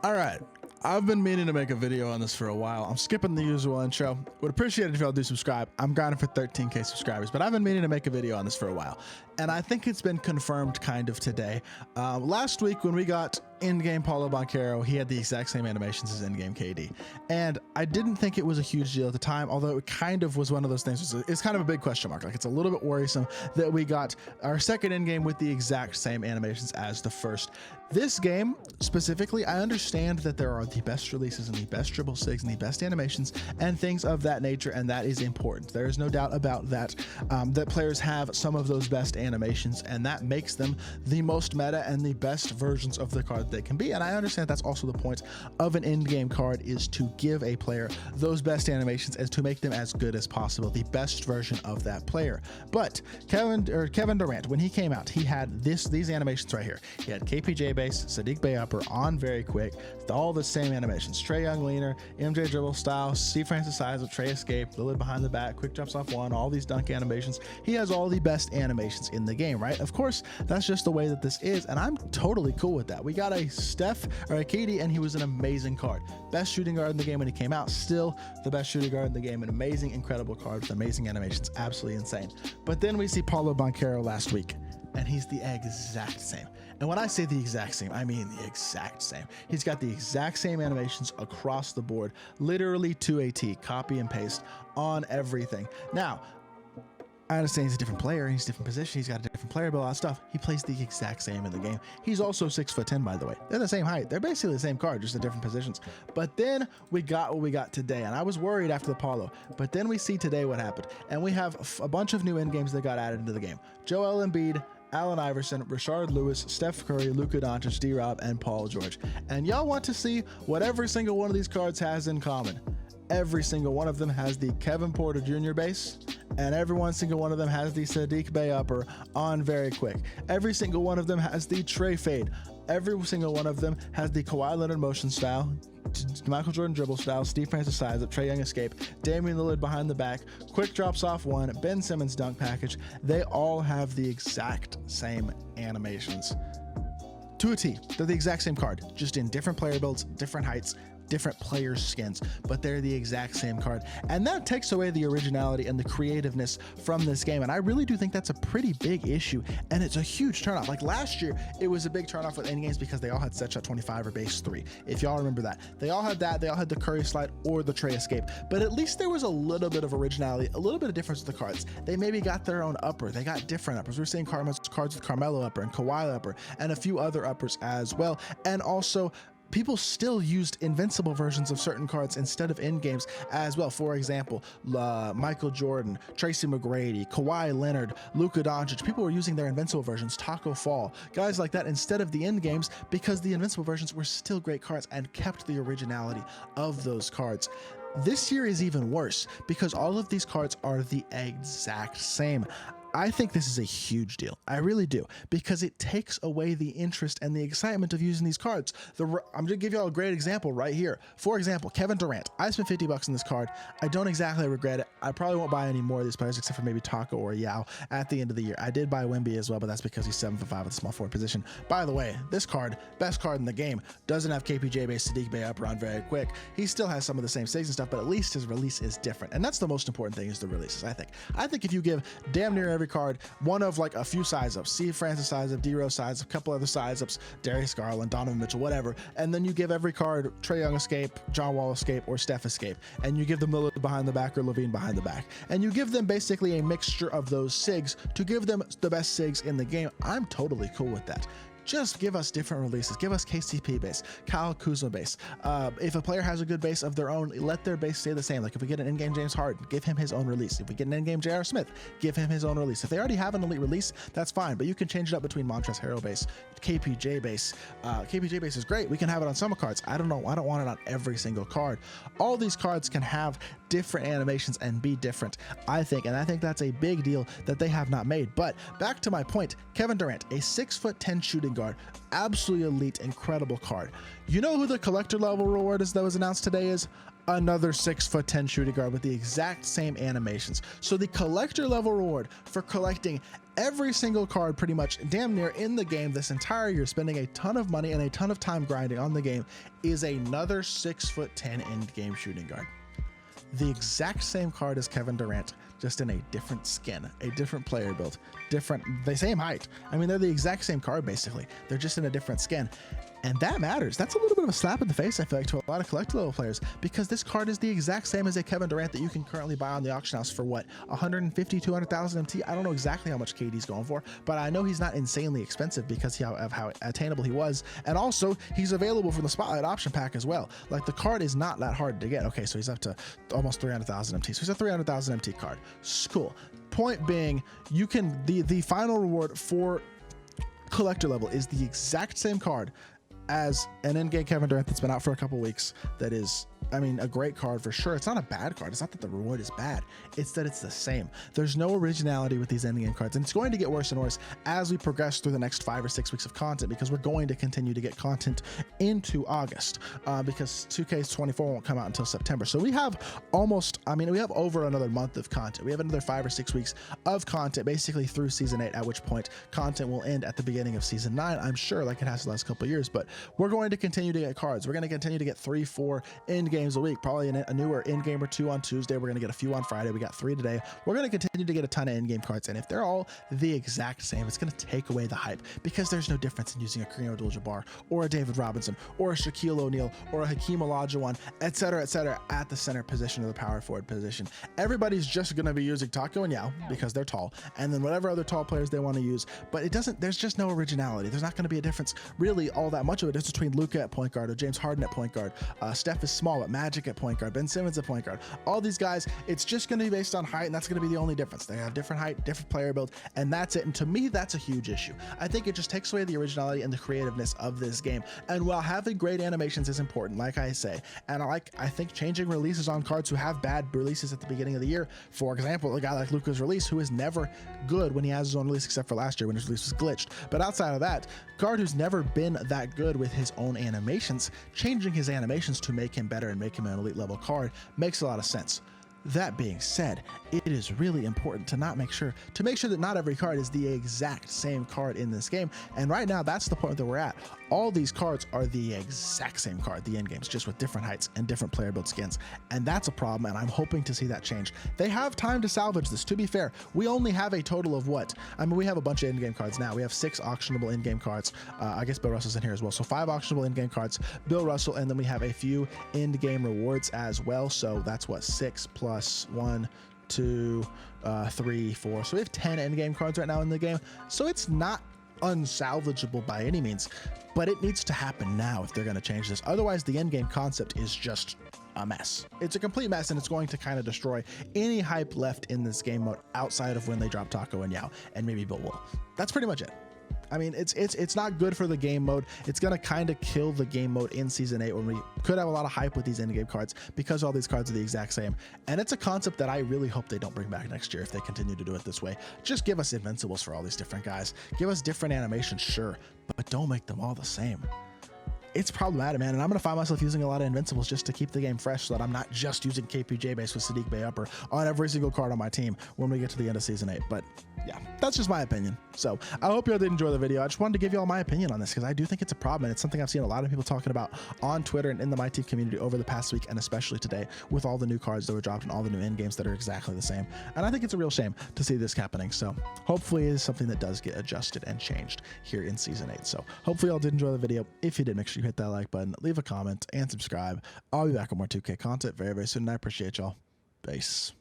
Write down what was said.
All right, I've been meaning to make a video on this for a while. I'm skipping the usual intro. Would appreciate it if y'all do subscribe. I'm grinding for 13K subscribers, but I've been meaning to make a video on this for a while. And I think it's been confirmed kind of today. Last week when we got in-game Paulo Banchero, he had the exact same animations as in-game KD. And I didn't think it was a huge deal at the time, although it kind of was one of those things. It's kind of a big question mark. Like, it's a little bit worrisome that we got our second in-game with the exact same animations as the first. This game specifically, I understand that there are the best releases and the best dribble sigs and the best animations and things of that nature, and that is important. There is no doubt about that, that players have some of those best animations, and that makes them the most meta and the best versions of the card they can be. And I understand that's also the point of an in-game card, is to give a player those best animations and to make them as good as possible, the best version of that player. But Kevin Durant, when he came out, he had these animations right here. He had KPJ base, Saddiq Bey upper on very quick, all the same animations. Trae Young leaner, MJ dribble style, Steve Francis size of Trae escape, Lillard behind the back, quick jumps off one, all these dunk animations. He has all the best animations in the game, right? Of course, that's just the way that this is, and I'm totally cool with that. We got a Steph or a KD, and he was an amazing card. Best shooting guard in the game when he came out, still the best shooting guard in the game, an amazing, incredible card with amazing animations, absolutely insane. But then we see Paulo Banchero last week, and he's the exact same. And when I say the exact same, I mean the exact same. He's got the exact same animations across the board, literally to a T, copy and paste on everything. Now, I understand he's a different player, he's a different position, he's got a different player, but a lot of stuff. He plays the exact same in the game. He's also 6'10", by the way. They're the same height. They're basically the same card, just in different positions. But then we got what we got today, and I was worried after the Paulo. But then we see today what happened, and we have a bunch of new end games that got added into the game. Joel Embiid, Allen Iverson, Rashard Lewis, Steph Curry, Luka Doncic, D-Rob, and Paul George. And y'all want to see what every single one of these cards has in common. Every single one of them has the Kevin Porter Jr. base, and every single one of them has the Saddiq Bey upper on very quick. Every single one of them has the Trae fade. Every single one of them has the Kawhi Leonard motion style, Michael Jordan dribble style, Steve Francis size up, Trae Young escape, Damian Lillard behind the back, quick drops off one, Ben Simmons dunk package. They all have the exact same animations. To a T, they're the exact same card, just in different player builds, different heights, different players' skins, but they're the exact same card. And that takes away the originality and the creativeness from this game. And I really do think that's a pretty big issue. And it's a huge turnoff. Like last year, it was a big turnoff with end games because they all had set shot 25 or base 3. If y'all remember that, they all had that. They all had the Curry slide or the Trae escape. But at least there was a little bit of originality, a little bit of difference with the cards. They maybe got their own upper. They got different uppers. We're seeing cards with Carmelo upper and Kawhi upper and a few other uppers as well. And also, people still used invincible versions of certain cards instead of end games as well. For example, Michael Jordan, Tracy McGrady, Kawhi Leonard, Luka Doncic. People were using their invincible versions, Taco Fall, guys like that instead of the end games, because the invincible versions were still great cards and kept the originality of those cards. This year is even worse because all of these cards are the exact same. I think this is a huge deal. I really do, because it takes away the interest and the excitement of using these cards. I'm going to give y'all a great example right here. For example, Kevin Durant. I spent $50 on this card. I don't exactly regret it. I probably won't buy any more of these players except for maybe Taco or Yao at the end of the year. I did buy Wemby as well, but that's because he's 7'5" at the small forward position. By the way, this card, best card in the game, doesn't have KPJ base, Saddiq Bey up around very quick. He still has some of the same stakes and stuff, but at least his release is different. And that's the most important thing, is the releases, I think. I think if you give damn near every card one of like a few size ups, Steve Francis size up, D-Rose size up, a couple other size ups, Darius Garland, Donovan Mitchell, whatever, and then you give every card Trae Young escape, John Wall escape, or Steph escape, and you give them Lillard behind the back or Levine behind the back, and you give them basically a mixture of those SIGs to give them the best SIGs in the game. I'm totally cool with that. Just give us different releases. Give us KCP base, Kyle Kuzma base. If a player has a good base of their own, let their base stay the same. Like if we get an in-game James Harden, give him his own release. If we get an in-game J.R. Smith, give him his own release. If they already have an elite release, that's fine, but you can change it up between Montrezl Harrell base, KPJ base. KPJ base is great. We can have it on some cards. I don't know. I don't want it on every single card. All these cards can have different animations and be different, I think, and I think that's a big deal that they have not made. But back to my point, Kevin Durant, a 6'10" shooting guard. Absolutely elite, incredible card. You know who the collector level reward is that was announced today is? Another 6'10" shooting guard with the exact same animations. So the collector level reward for collecting every single card pretty much damn near in the game this entire year, spending a ton of money and a ton of time grinding on the game, is another 6'10" end game shooting guard. The exact same card as Kevin Durant, just in a different skin, a different player build, the same height. I mean, they're the exact same card basically. They're just in a different skin. And that matters. That's a little bit of a slap in the face, I feel like, to a lot of collector level players, because this card is the exact same as a Kevin Durant that you can currently buy on the auction house for what, 150, 200,000 MT? I don't know exactly how much KD's going for, but I know he's not insanely expensive because of how attainable he was. And also, he's available from the Spotlight option pack as well. Like, the card is not that hard to get. Okay, so he's up to almost 300,000 MT. So he's a 300,000 MT card. Cool. Point being, you can, the final reward for collector level is the exact same card as an in-game Kevin Durant that's been out for a couple weeks. That is, I mean, a great card for sure. It's not a bad card. It's not that the reward is bad. It's that it's the same. There's no originality with these end-game cards, and it's going to get worse and worse as we progress through the next 5 or 6 weeks of content, because we're going to continue to get content into August, because 2K24 won't come out until September. So we have almost, I mean, we have over another month of content. We have another 5 or 6 weeks of content, basically through Season 8, at which point content will end at the beginning of Season 9, I'm sure, like it has the last couple of years. But we're going to continue to get cards. We're going to continue to get 3-4 end games a week, probably a newer end game or 2 on Tuesday. We're going to get a few on Friday. We got 3 today. We're going to continue to get a ton of end game cards, and if they're all the exact same, it's going to take away the hype, because there's no difference in using a Kareem Abdul-Jabbar or a David Robinson or a Shaquille O'Neal or a Hakeem Olajuwon, etc., at the center position or the power forward position. Everybody's just going to be using Taco and Yao because they're tall, and then whatever other tall players they want to use. But it doesn't, there's just no originality. There's not going to be a difference really all that much of it is between Luka at point guard or James Harden at point guard. Steph is small, but Magic at point guard, Ben Simmons at point guard. All these guys, it's just going to be based on height, and that's going to be the only difference. They have different height, different player build, and that's it. And to me, that's a huge issue. I think it just takes away the originality and the creativeness of this game. And while having great animations is important, like I say, and I think changing releases on cards who have bad releases at the beginning of the year, for example, a guy like Luka's release, who is never good when he has his own release, except for last year when his release was glitched. But outside of that, card who's never been that good with his own animations, changing his animations to make him better and make him an elite level card makes a lot of sense. That being said, it is really important to make sure that not every card is the exact same card in this game. And right now, that's the point that we're at. All these cards are the exact same card, the end games, just with different heights and different player build skins. And that's a problem, and I'm hoping to see that change. They have time to salvage this. To be fair, we only have a total of what? I mean, we have a bunch of in-game cards now. We have 6 auctionable in-game cards. I guess Bill Russell's in here as well. So 5 auctionable in-game cards, Bill Russell, and then we have a few in-game rewards as well. So that's what, 6 plus 1, 2, 3, 4. So we have 10 end-game cards right now in the game. So it's not unsalvageable by any means, but it needs to happen now if they're going to change this. Otherwise, the end game concept is just a mess. It's a complete mess, and it's going to kind of destroy any hype left in this game mode outside of when they drop Taco and Yao and maybe Bill Will. That's pretty much it. I mean, it's not good for the game mode. It's going to kind of kill the game mode in Season 8 when we could have a lot of hype with these in-game cards, because all these cards are the exact same. And it's a concept that I really hope they don't bring back next year if they continue to do it this way. Just give us Invincibles for all these different guys. Give us different animations, sure, but don't make them all the same. It's problematic, man, and I'm going to find myself using a lot of Invincibles just to keep the game fresh so that I'm not just using KPJ base with Sadiq Bey Upper on every single card on my team when we get to the end of Season 8. But yeah, that's just my opinion. So I hope you all did enjoy the video. I just wanted to give you all my opinion on this because I do think it's a problem, and it's something I've seen a lot of people talking about on Twitter and in the MyTeam community over the past week, and especially today with all the new cards that were dropped and all the new end games that are exactly the same. And I think it's a real shame to see this happening. So hopefully it is something that does get adjusted and changed here in Season 8. So hopefully you all did enjoy the video. If you did, make sure you hit that like button, leave a comment, and subscribe. I'll be back with more 2K content very, very soon, and I appreciate y'all. Peace.